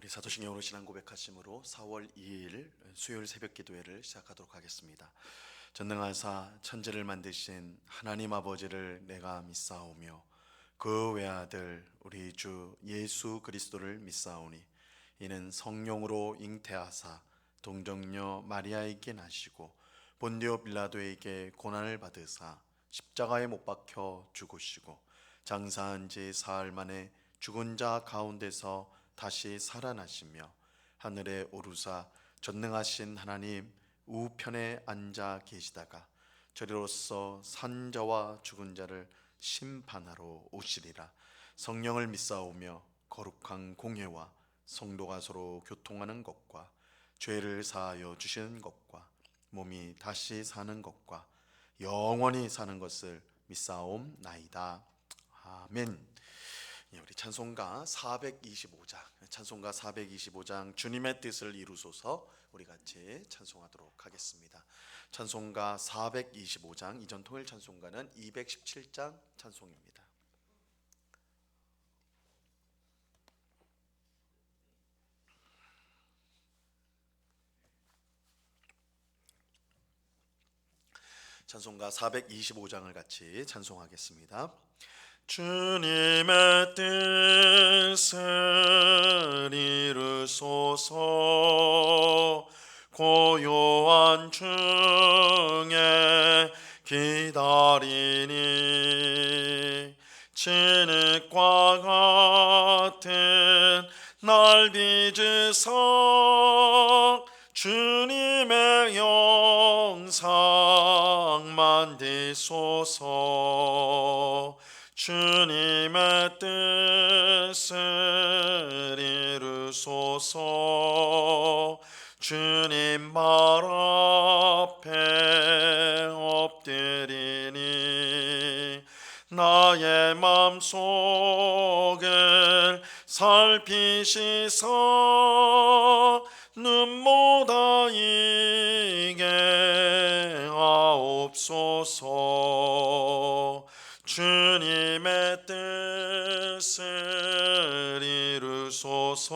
우리 사도신경으로 신앙 고백하심으로 4월 2일 수요일 새벽 기도회를 시작하도록 하겠습니다. 전능하사 천지를 만드신 하나님 아버지를 내가 믿사오며 그 외아들 우리 주 예수 그리스도를 믿사오니 이는 성령으로 잉태하사 동정녀 마리아에게 나시고 본디오 빌라도에게 고난을 받으사 십자가에 못 박혀 죽으시고 장사한 지 사흘 만에 죽은 자 가운데서 다시 살아나시며 하늘에 오르사 전능하신 하나님 우편에 앉아 계시다가 저리로서 산 자와 죽은 자를 심판하러 오시리라. 성령을 믿사오며 거룩한 공회와 성도가 서로 교통하는 것과 죄를 사하여 주시는 것과 몸이 다시 사는 것과 영원히 사는 것을 믿사옵나이다. 아멘. 우리 찬송가 425장 주님의 뜻을 이루소서 우리 같이 찬송하도록 하겠습니다. 찬송가 425장 이전 통일 찬송가는 217장 찬송입니다. 찬송가 425장을 같이 찬송하겠습니다. 주님의 뜻을 이루소서 고요한 중에 기다리니 진흙과 같은 날 빚으사 주님의 영상 만드소서 주님의 뜻을 이루소서 주님 말 앞에 엎드리니 나의 맘속을 살피시사 눈보다이게 하옵소서 주님의 뜻을 이루소서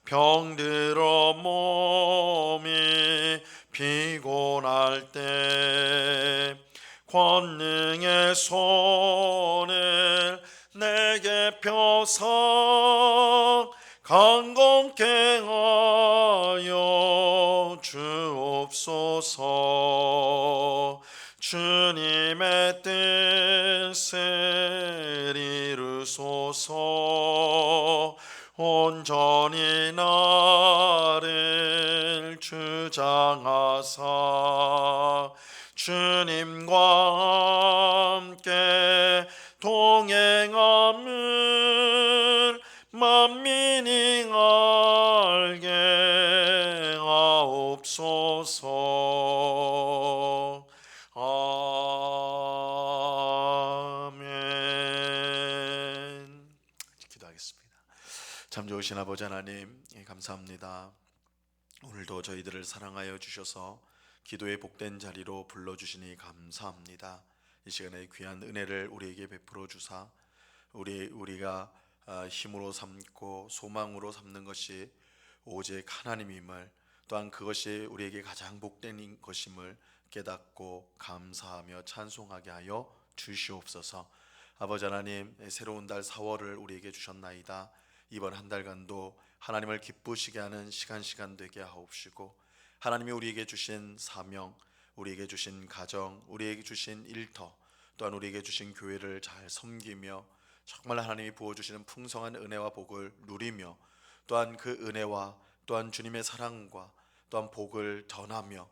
병들어 몸이 피곤할 때 권능의 손을 내게 펴사 강건케 하여 주옵소서 주님의 뜻을 이루소서 온전히 나를 주장하사 주님과 함께 동행함을 만민이 알게 하옵소서. 아멘. 기도하겠습니다. 참 좋으신 아버지 하나님 감사합니다. 오늘도 저희들을 사랑하여 주셔서 기도의 복된 자리로 불러주시니 감사합니다. 이 시간에 귀한 은혜를 우리에게 베풀어 주사 우리가 힘으로 삼고 소망으로 삼는 것이 오직 하나님임을, 또한 그것이 우리에게 가장 복된 것임을 깨닫고 감사하며 찬송하게 하여 주시옵소서. 아버지 하나님, 새로운 달 4월을 우리에게 주셨나이다. 이번 한 달간도 하나님을 기쁘시게 하는 시간 되게 하옵시고, 하나님이 우리에게 주신 사명, 우리에게 주신 가정, 우리에게 주신 일터, 또한 우리에게 주신 교회를 잘 섬기며 정말 하나님이 부어주시는 풍성한 은혜와 복을 누리며, 또한 그 은혜와 또한 주님의 사랑과 또한 복을 전하며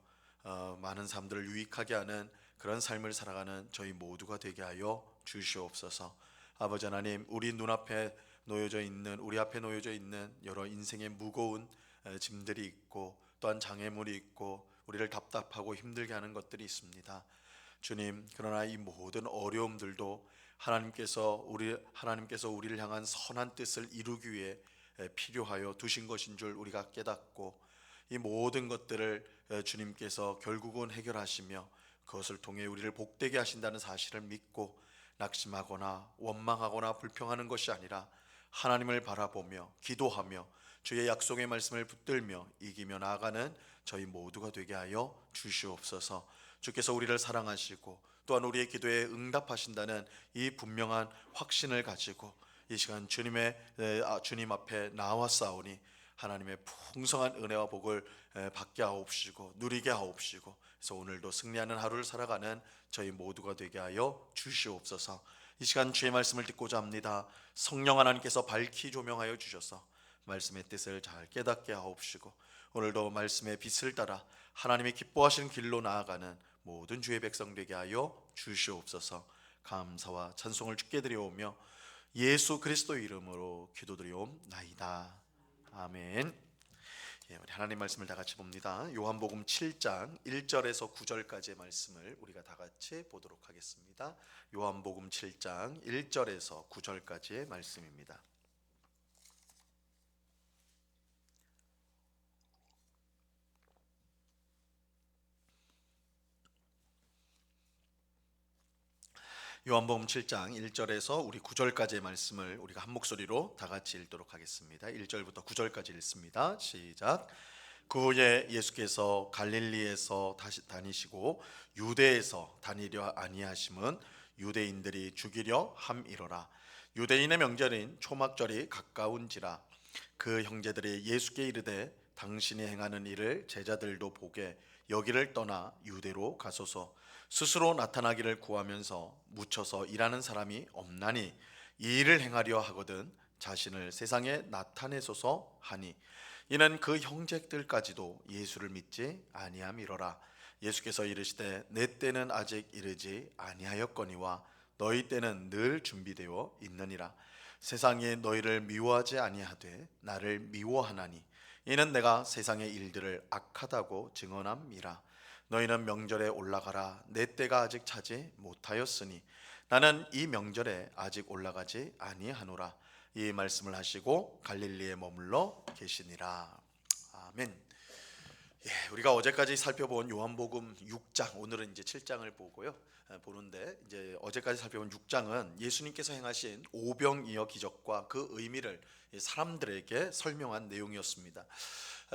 많은 사람들을 유익하게 하는 그런 삶을 살아가는 저희 모두가 되게 하여 주시옵소서. 아버지 하나님, 우리 앞에 놓여져 있는 여러 인생의 무거운 짐들이 있고, 또한 장애물이 있고, 우리를 답답하고 힘들게 하는 것들이 있습니다. 주님, 그러나 이 모든 어려움들도 하나님께서 우리를 향한 선한 뜻을 이루기 위해 필요하여 두신 것인 줄 우리가 깨닫고, 이 모든 것들을 주님께서 결국은 해결하시며 그것을 통해 우리를 복되게 하신다는 사실을 믿고 낙심하거나 원망하거나 불평하는 것이 아니라 하나님을 바라보며 기도하며 주의 약속의 말씀을 붙들며 이기며 나아가는 저희 모두가 되게 하여 주시옵소서. 주께서 우리를 사랑하시고 또한 우리의 기도에 응답하신다는 이 분명한 확신을 가지고 이 시간 주님 앞에 나와싸우니 하나님의 풍성한 은혜와 복을 받게 하옵시고 누리게 하옵시고, 그래서 오늘도 승리하는 하루를 살아가는 저희 모두가 되게 하여 주시옵소서. 이 시간 주의 말씀을 듣고자 합니다. 성령 하나님께서 밝히 조명하여 주셔서 말씀의 뜻을 잘 깨닫게 하옵시고, 오늘도 말씀의 빛을 따라 하나님의 기뻐하시는 길로 나아가는 모든 주의 백성 되게 하여 주시옵소서. 감사와 찬송을 주께 드려오며 예수 그리스도의 이름으로 기도드리옵나이다. 아멘. 우리 하나님 말씀을 다 같이 봅니다. 요한복음 7장 1절에서 9절까지의 말씀을 우리가 다 같이 보도록 하겠습니다. 요한복음 7장 1절에서 9절까지의 말씀입니다. 요한복음 7장 1절에서 우리 9절까지의 말씀을 우리가 한 목소리로 다 같이 읽도록 하겠습니다. 1절부터 9절까지 읽습니다. 시작. 그 후에 예수께서 갈릴리에서 다시 다니시고 유대에서 다니려 아니하심은 유대인들이 죽이려 함이로라. 유대인의 명절인 초막절이 가까운지라. 그 형제들이 예수께 이르되 당신이 행하는 일을 제자들도 보게 여기를 떠나 유대로 가소서. 스스로 나타나기를 구하면서 묻혀서 일하는 사람이 없나니 이 일을 행하려 하거든 자신을 세상에 나타내소서 하니, 이는 그 형제들까지도 예수를 믿지 아니함이로라. 예수께서 이르시되 내 때는 아직 이르지 아니하였거니와 너희 때는 늘 준비되어 있느니라. 세상이 너희를 미워하지 아니하되 나를 미워하나니 이는 내가 세상의 일들을 악하다고 증언함이라. 너희는 명절에 올라가라. 내 때가 아직 차지 못하였으니 나는 이 명절에 아직 올라가지 아니하노라. 이 말씀을 하시고 갈릴리에 머물러 계시니라. 아멘. 우리가 어제까지 살펴본 요한복음 6장, 오늘은 이제 7장을 보는데 이제 어제까지 살펴본 6장은 예수님께서 행하신 오병이어 기적과 그 의미를 사람들에게 설명한 내용이었습니다.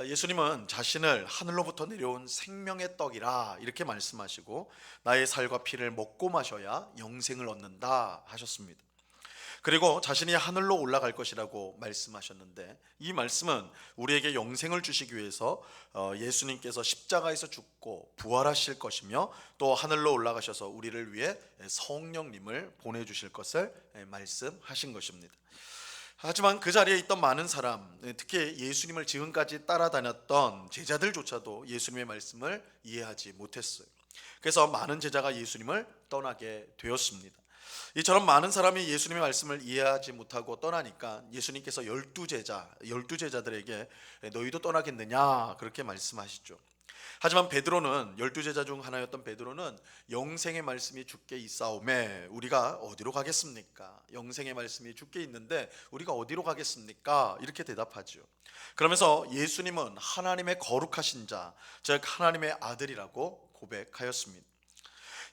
예수님은 자신을 하늘로부터 내려온 생명의 떡이라 이렇게 말씀하시고 나의 살과 피를 먹고 마셔야 영생을 얻는다 하셨습니다. 그리고 자신이 하늘로 올라갈 것이라고 말씀하셨는데, 이 말씀은 우리에게 영생을 주시기 위해서 예수님께서 십자가에서 죽고 부활하실 것이며 또 하늘로 올라가셔서 우리를 위해 성령님을 보내주실 것을 말씀하신 것입니다. 하지만 그 자리에 있던 많은 사람, 특히 예수님을 지금까지 따라다녔던 제자들조차도 예수님의 말씀을 이해하지 못했어요. 그래서 많은 제자가 예수님을 떠나게 되었습니다. 이처럼 많은 사람이 예수님의 말씀을 이해하지 못하고 떠나니까 예수님께서 12제자들에게 너희도 떠나겠느냐 그렇게 말씀하시죠. 하지만 베드로는, 12제자 중 하나였던 베드로는 영생의 말씀이 주께 있사오매 우리가 어디로 가겠습니까? 영생의 말씀이 주께 있는데 우리가 어디로 가겠습니까? 이렇게 대답하죠. 그러면서 예수님은 하나님의 거룩하신 자, 즉 하나님의 아들이라고 고백하였습니다.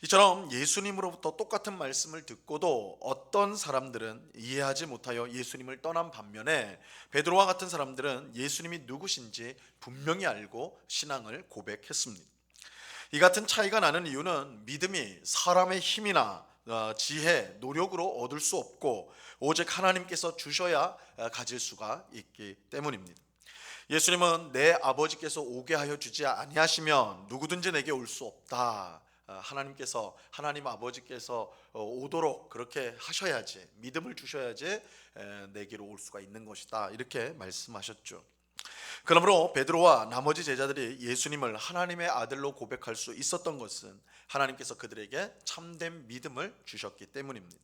이처럼 예수님으로부터 똑같은 말씀을 듣고도 어떤 사람들은 이해하지 못하여 예수님을 떠난 반면에 베드로와 같은 사람들은 예수님이 누구신지 분명히 알고 신앙을 고백했습니다. 이 같은 차이가 나는 이유는 믿음이 사람의 힘이나 지혜, 노력으로 얻을 수 없고 오직 하나님께서 주셔야 가질 수가 있기 때문입니다. 예수님은 내 아버지께서 오게 하여 주지 아니하시면 누구든지 내게 올 수 없다. 하나님 아버지께서 오도록 그렇게 하셔야지, 믿음을 주셔야지 내게로 올 수가 있는 것이다 이렇게 말씀하셨죠. 그러므로 베드로와 나머지 제자들이 예수님을 하나님의 아들로 고백할 수 있었던 것은 하나님께서 그들에게 참된 믿음을 주셨기 때문입니다.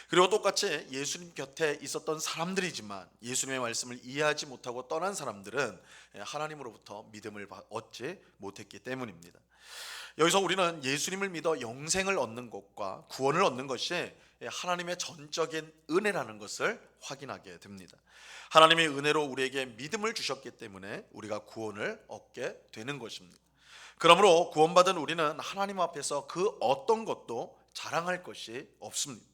그리고 똑같이 예수님 곁에 있었던 사람들이지만 예수님의 말씀을 이해하지 못하고 떠난 사람들은 하나님으로부터 믿음을 얻지 못했기 때문입니다. 여기서 우리는 예수님을 믿어 영생을 얻는 것과 구원을 얻는 것이 하나님의 전적인 은혜라는 것을 확인하게 됩니다. 하나님의 은혜로 우리에게 믿음을 주셨기 때문에 우리가 구원을 얻게 되는 것입니다. 그러므로 구원받은 우리는 하나님 앞에서 그 어떤 것도 자랑할 것이 없습니다.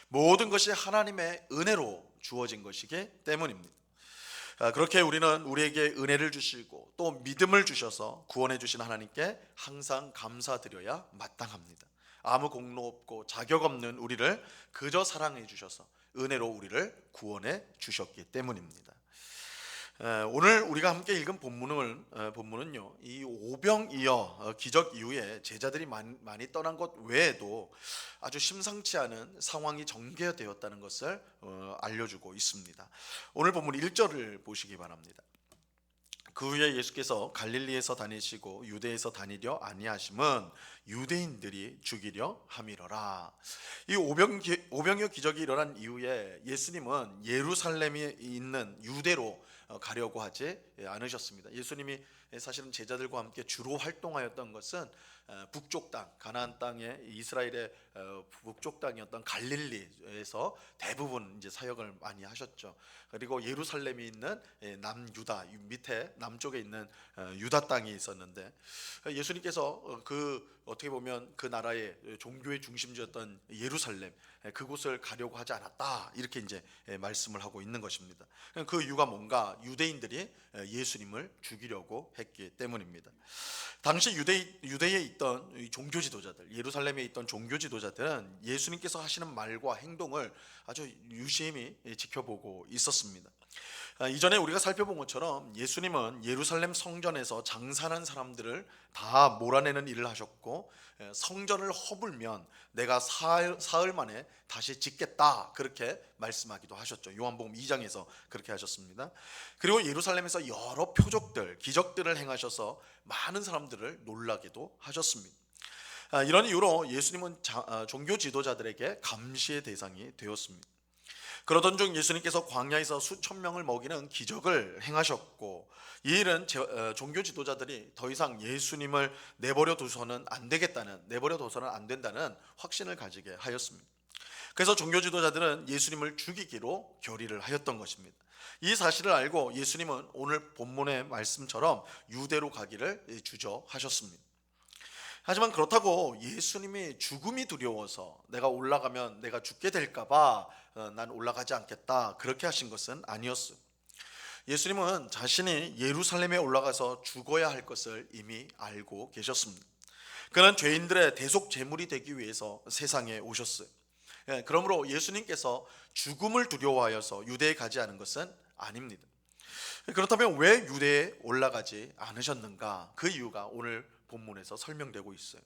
모든 것이 하나님의 은혜로 주어진 것이기 때문입니다. 그렇게 우리는 우리에게 은혜를 주시고 또 믿음을 주셔서 구원해 주신 하나님께 항상 감사드려야 마땅합니다. 아무 공로 없고 자격 없는 우리를 그저 사랑해 주셔서 은혜로 우리를 구원해 주셨기 때문입니다. 오늘 우리가 함께 읽은 본문은요, 이 오병이어 기적 이후에 제자들이 많이 떠난 것 외에도 아주 심상치 않은 상황이 전개되었다는 것을 알려주고 있습니다. 오늘 본문 1절을 보시기 바랍니다. 그 후에 예수께서 갈릴리에서 다니시고 유대에서 다니려 아니하심은 유대인들이 죽이려 함이러라. 이 오병이어 기적이 일어난 이후에 예수님은 예루살렘에 있는 유대로 가려고 하지 않으셨습니다. 예수님이 사실은 제자들과 함께 주로 활동하였던 것은 북쪽 땅, 가나안 땅의 이스라엘의 북쪽 땅이었던 갈릴리에서 대부분 이제 사역을 많이 하셨죠. 그리고 예루살렘이 있는 남유다 밑에 남쪽에 있는 유다 땅이 있었는데 예수님께서 어떻게 보면 그 나라의 종교의 중심지였던 예루살렘 그곳을 가려고 하지 않았다 이렇게 이제 말씀을 하고 있는 것입니다. 그 이유가 뭔가 유대인들이 예수님을 죽이려고 했기 때문입니다. 당시 유대에 있던 종교 지도자들, 예루살렘에 있던 종교 지도자들은 예수님께서 하시는 말과 행동을 아주 유심히 지켜보고 있었습니다. 이전에 우리가 살펴본 것처럼 예수님은 예루살렘 성전에서 장사하는 사람들을 다 몰아내는 일을 하셨고 성전을 허물면 내가 사흘 만에 다시 짓겠다 그렇게 말씀하기도 하셨죠. 요한복음 2장에서 그렇게 하셨습니다. 그리고 예루살렘에서 여러 표적들, 기적들을 행하셔서 많은 사람들을 놀라게도 하셨습니다. 이런 이유로 예수님은 종교 지도자들에게 감시의 대상이 되었습니다. 그러던 중 예수님께서 광야에서 수천 명을 먹이는 기적을 행하셨고 이 일은 종교 지도자들이 더 이상 예수님을 내버려 둬서는 안 된다는 확신을 가지게 하였습니다. 그래서 종교 지도자들은 예수님을 죽이기로 결의를 하였던 것입니다. 이 사실을 알고 예수님은 오늘 본문의 말씀처럼 유대로 가기를 주저하셨습니다. 하지만 그렇다고 예수님이 죽음이 두려워서 내가 올라가면 내가 죽게 될까봐 난 올라가지 않겠다 그렇게 하신 것은 아니었어요. 예수님은 자신이 예루살렘에 올라가서 죽어야 할 것을 이미 알고 계셨습니다. 그는 죄인들의 대속 제물이 되기 위해서 세상에 오셨어요. 그러므로 예수님께서 죽음을 두려워하여서 유대에 가지 않은 것은 아닙니다. 그렇다면 왜 유대에 올라가지 않으셨는가? 그 이유가 오늘 본문에서 설명되고 있어요.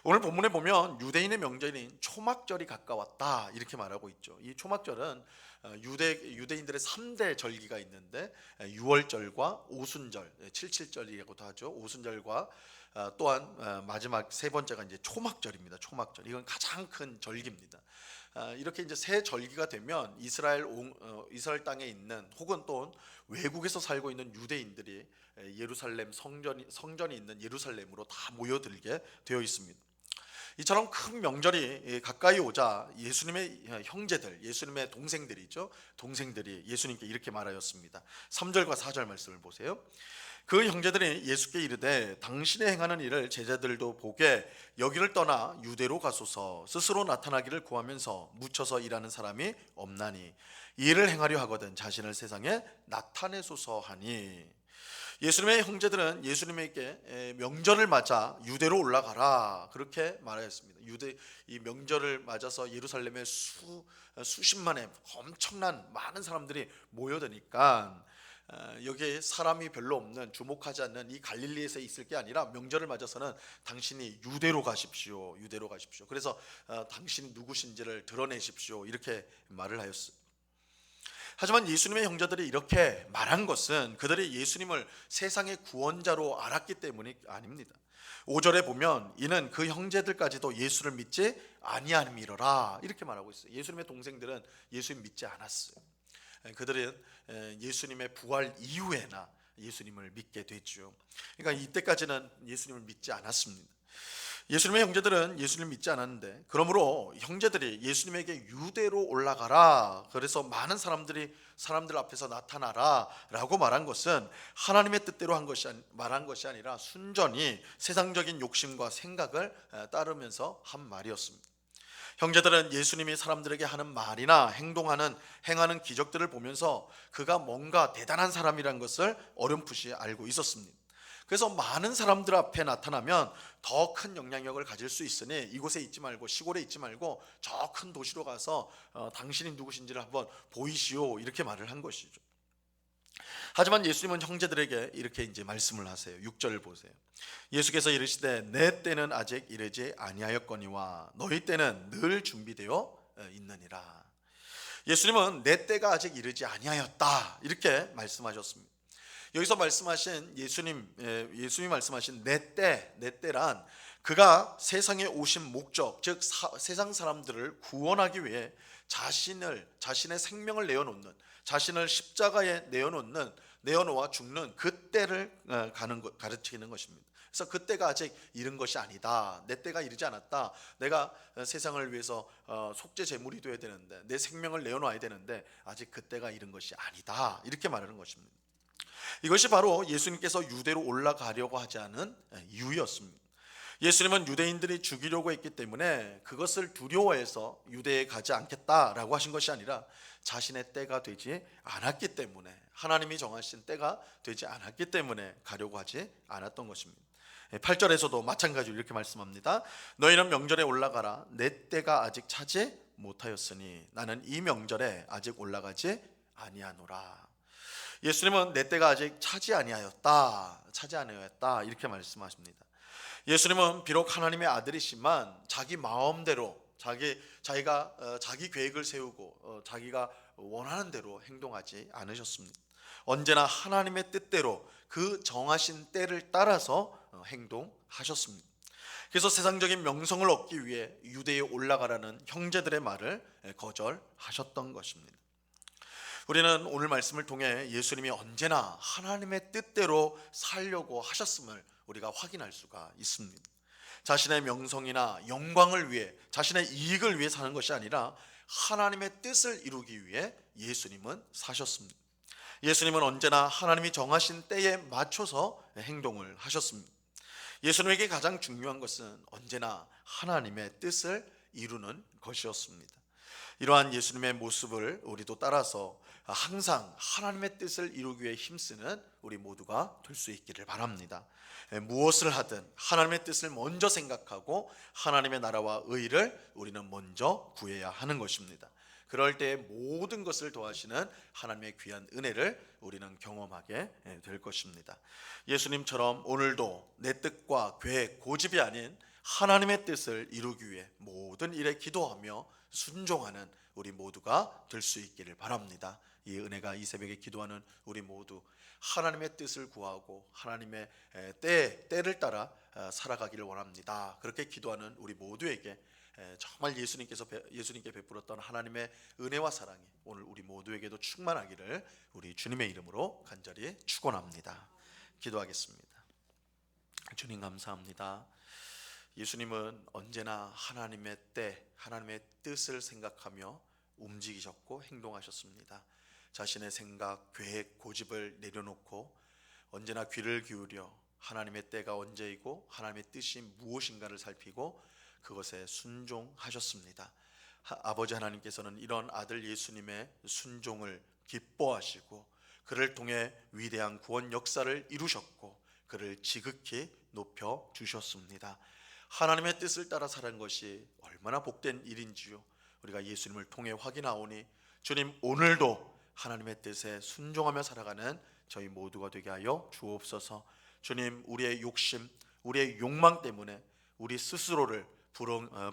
오늘 본문에 보면 유대인의 명절인 초막절이 가까웠다 이렇게 말하고 있죠. 이 초막절은 유대인들의 3대 절기가 있는데 유월절과 오순절, 칠칠절이라고도 하죠. 오순절과 또한 마지막 세 번째가 이제 초막절입니다. 초막절. 이건 가장 큰 절기입니다. 이렇게 이제 새 절기가 되면 이스라엘 땅에 있는 혹은 또 외국에서 살고 있는 유대인들이 예루살렘 성전이 있는 예루살렘으로 다 모여들게 되어 있습니다. 이처럼 큰 명절이 가까이 오자 예수님의 형제들, 예수님의 동생들이 예수님께 이렇게 말하였습니다. 3절과 4절 말씀을 보세요. 그 형제들이 예수께 이르되 당신의 행하는 일을 제자들도 보게 여기를 떠나 유대로 가소서. 스스로 나타나기를 구하면서 묻혀서 일하는 사람이 없나니 이 일을 행하려 하거든 자신을 세상에 나타내소서 하니. 예수님의 형제들은 예수님에게 명절을 맞아 유대로 올라가라 그렇게 말하였습니다. 이 명절을 맞아서 예루살렘에 수십만의 엄청난 많은 사람들이 모여드니까 여기에 사람이 별로 없는 주목하지 않는 이 갈릴리에서 있을 게 아니라 명절을 맞아서는 당신이 유대로 가십시오. 그래서 당신이 누구신지를 드러내십시오. 이렇게 말을 하였어요. 하지만 예수님의 형제들이 이렇게 말한 것은 그들이 예수님을 세상의 구원자로 알았기 때문이 아닙니다. 5절에 보면 이는 그 형제들까지도 예수를 믿지 아니함이러라 이렇게 말하고 있어요. 예수님의 동생들은 예수님 믿지 않았어요. 그들은 예수님의 부활 이후에나 예수님을 믿게 됐죠. 그러니까 이때까지는 예수님을 믿지 않았습니다. 예수님의 형제들은 예수님을 믿지 않았는데 그러므로 형제들이 예수님에게 유대로 올라가라 그래서 많은 사람들 앞에서 나타나라 라고 말한 것은 하나님의 뜻대로 말한 것이 아니라 순전히 세상적인 욕심과 생각을 따르면서 한 말이었습니다. 형제들은 예수님이 사람들에게 하는 말이나 행하는 기적들을 보면서 그가 뭔가 대단한 사람이라는 것을 어렴풋이 알고 있었습니다. 그래서 많은 사람들 앞에 나타나면 더 큰 영향력을 가질 수 있으니 이곳에 있지 말고 시골에 있지 말고 저 큰 도시로 가서 당신이 누구신지를 한번 보이시오, 이렇게 말을 한 것이죠. 하지만 예수님은 형제들에게 이렇게 이제 말씀을 하세요. 6절을 보세요. 예수께서 이르시되 내 때는 아직 이르지 아니하였거니와 너희 때는 늘 준비되어 있느니라. 예수님은 내 때가 아직 이르지 아니하였다, 이렇게 말씀하셨습니다. 여기서 말씀하신 예수님이 말씀하신 내 때란 그가 세상에 오신 목적, 즉 세상 사람들을 구원하기 위해 자신의 생명을 내어놓는, 자신을 십자가에 내어놓아 죽는 그 때를 가르치는 것입니다. 그래서 그 때가 아직 이른 것이 아니다. 내 때가 이르지 않았다. 내가 세상을 위해서 속죄 제물이 되어야 되는데, 내 생명을 내어놔야 되는데 아직 그 때가 이른 것이 아니다, 이렇게 말하는 것입니다. 이것이 바로 예수님께서 유대로 올라가려고 하지 않은 이유였습니다. 예수님은 유대인들이 죽이려고 했기 때문에 그것을 두려워해서 유대에 가지 않겠다라고 하신 것이 아니라 자신의 때가 되지 않았기 때문에, 하나님이 정하신 때가 되지 않았기 때문에 가려고 하지 않았던 것입니다. 8절에서도 마찬가지로 이렇게 말씀합니다. 너희는 명절에 올라가라. 내 때가 아직 차지 못하였으니 나는 이 명절에 아직 올라가지 아니하노라. 예수님은 내 때가 아직 차지 아니하였다 이렇게 말씀하십니다. 예수님은 비록 하나님의 아들이시만 자기 마음대로 자기 계획을 세우고 자기가 원하는 대로 행동하지 않으셨습니다. 언제나 하나님의 뜻대로 그 정하신 때를 따라서 행동하셨습니다. 그래서 세상적인 명성을 얻기 위해 유대에 올라가라는 형제들의 말을 거절하셨던 것입니다. 우리는 오늘 말씀을 통해 예수님이 언제나 하나님의 뜻대로 살려고 하셨음을 우리가 확인할 수가 있습니다. 자신의 명성이나 영광을 위해, 자신의 이익을 위해 사는 것이 아니라 하나님의 뜻을 이루기 위해 예수님은 사셨습니다. 예수님은 언제나 하나님이 정하신 때에 맞춰서 행동을 하셨습니다. 예수님에게 가장 중요한 것은 언제나 하나님의 뜻을 이루는 것이었습니다. 이러한 예수님의 모습을 우리도 따라서 항상 하나님의 뜻을 이루기 위해 힘쓰는 우리 모두가 될 수 있기를 바랍니다. 무엇을 하든 하나님의 뜻을 먼저 생각하고 하나님의 나라와 의를 우리는 먼저 구해야 하는 것입니다. 그럴 때 모든 것을 도와주시는 하나님의 귀한 은혜를 우리는 경험하게 될 것입니다. 예수님처럼 오늘도 내 뜻과 계획, 고집이 아닌 하나님의 뜻을 이루기 위해 모든 일에 기도하며 순종하는 우리 모두가 될 수 있기를 바랍니다. 이 은혜가 이 새벽에 기도하는 우리 모두 하나님의 뜻을 구하고 하나님의 때를 따라 살아가기를 원합니다. 그렇게 기도하는 우리 모두에게 정말 예수님께 베풀었던 하나님의 은혜와 사랑이 오늘 우리 모두에게도 충만하기를 우리 주님의 이름으로 간절히 축원합니다. 기도하겠습니다. 주님 감사합니다. 예수님은 언제나 하나님의 때, 하나님의 뜻을 생각하며 움직이셨고 행동하셨습니다. 자신의 생각, 계획, 고집을 내려놓고 언제나 귀를 기울여 하나님의 때가 언제이고 하나님의 뜻이 무엇인가를 살피고 그것에 순종하셨습니다. 아버지 하나님께서는 이런 아들 예수님의 순종을 기뻐하시고 그를 통해 위대한 구원 역사를 이루셨고 그를 지극히 높여 주셨습니다. 하나님의 뜻을 따라 사는 것이 얼마나 복된 일인지요, 우리가 예수님을 통해 확인하오니 주님, 오늘도 하나님의 뜻에 순종하며 살아가는 저희 모두가 되게 하여 주옵소서. 주님, 우리의 욕심, 우리의 욕망 때문에 우리 스스로를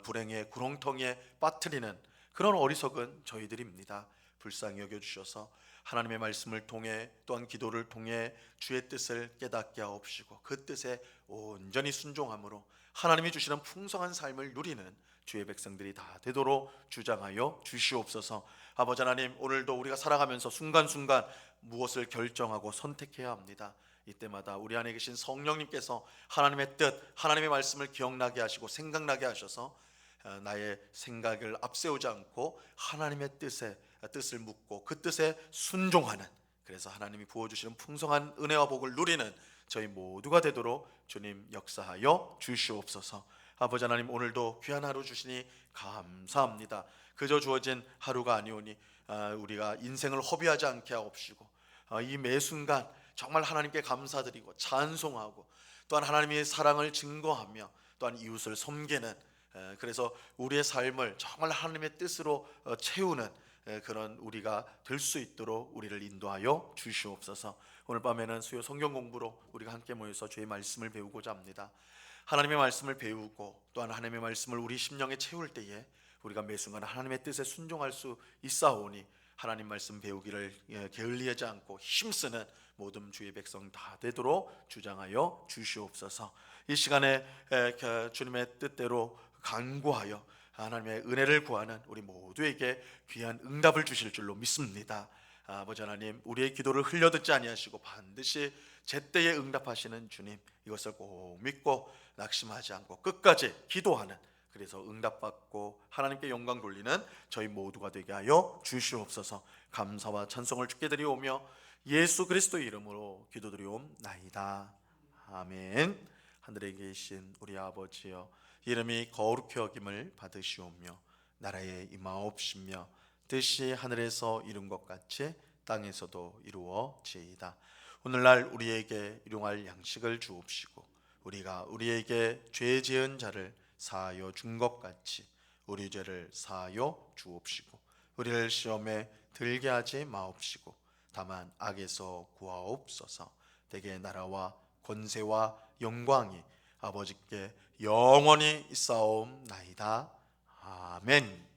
불행의 구렁텅이에 빠뜨리는 그런 어리석은 저희들입니다. 불쌍히 여겨주셔서 하나님의 말씀을 통해 또한 기도를 통해 주의 뜻을 깨닫게 하옵시고 그 뜻에 온전히 순종함으로 하나님이 주시는 풍성한 삶을 누리는 주의 백성들이 다 되도록 주장하여 주시옵소서. 아버지 하나님, 오늘도 우리가 살아가면서 순간순간 무엇을 결정하고 선택해야 합니다. 이때마다 우리 안에 계신 성령님께서 하나님의 뜻, 하나님의 말씀을 기억나게 하시고 생각나게 하셔서 나의 생각을 앞세우지 않고 하나님의 뜻을 묻고 그 뜻에 순종하는, 그래서 하나님이 부어주시는 풍성한 은혜와 복을 누리는 저희 모두가 되도록 주님 역사하여 주시옵소서. 아버지 하나님, 오늘도 귀한 하루 주시니 감사합니다. 그저 주어진 하루가 아니오니 우리가 인생을 허비하지 않게 하옵시고 이 매 순간 정말 하나님께 감사드리고 찬송하고 또한 하나님의 사랑을 증거하며 또한 이웃을 섬기는, 그래서 우리의 삶을 정말 하나님의 뜻으로 채우는 그런 우리가 될 수 있도록 우리를 인도하여 주시옵소서. 오늘 밤에는 수요 성경 공부로 우리가 함께 모여서 주의 말씀을 배우고자 합니다. 하나님의 말씀을 배우고 또한 하나님의 말씀을 우리 심령에 채울 때에 우리가 매 순간 하나님의 뜻에 순종할 수 있사오니 하나님 말씀 배우기를 게을리하지 않고 힘쓰는 모든 주의 백성 다 되도록 주장하여 주시옵소서. 이 시간에 주님의 뜻대로 간구하여 하나님의 은혜를 구하는 우리 모두에게 귀한 응답을 주실 줄로 믿습니다. 아버지 하나님, 우리의 기도를 흘려듣지 아니하시고 반드시 제때에 응답하시는 주님, 이것을 꼭 믿고 낙심하지 않고 끝까지 기도하는, 그래서 응답받고 하나님께 영광 돌리는 저희 모두가 되게 하여 주시옵소서. 감사와 찬송을 주께 드리오며 예수 그리스도의 이름으로 기도드리옵나이다. 아멘. 하늘에 계신 우리 아버지여, 이름이 거룩히 여김을 받으시오며 나라에 임하옵시며 뜻이 하늘에서 이룬 것 같이 땅에서도 이루어지이다. 오늘날 우리에게 일용할 양식을 주옵시고 우리가 우리에게 죄 지은 자를 사하여 준 것 같이 우리 죄를 사하여 주옵시고 우리를 시험에 들게 하지 마옵시고 다만 악에서 구하옵소서. 대개 나라와 권세와 영광이 아버지께 영원히 있사옵나이다. 아멘.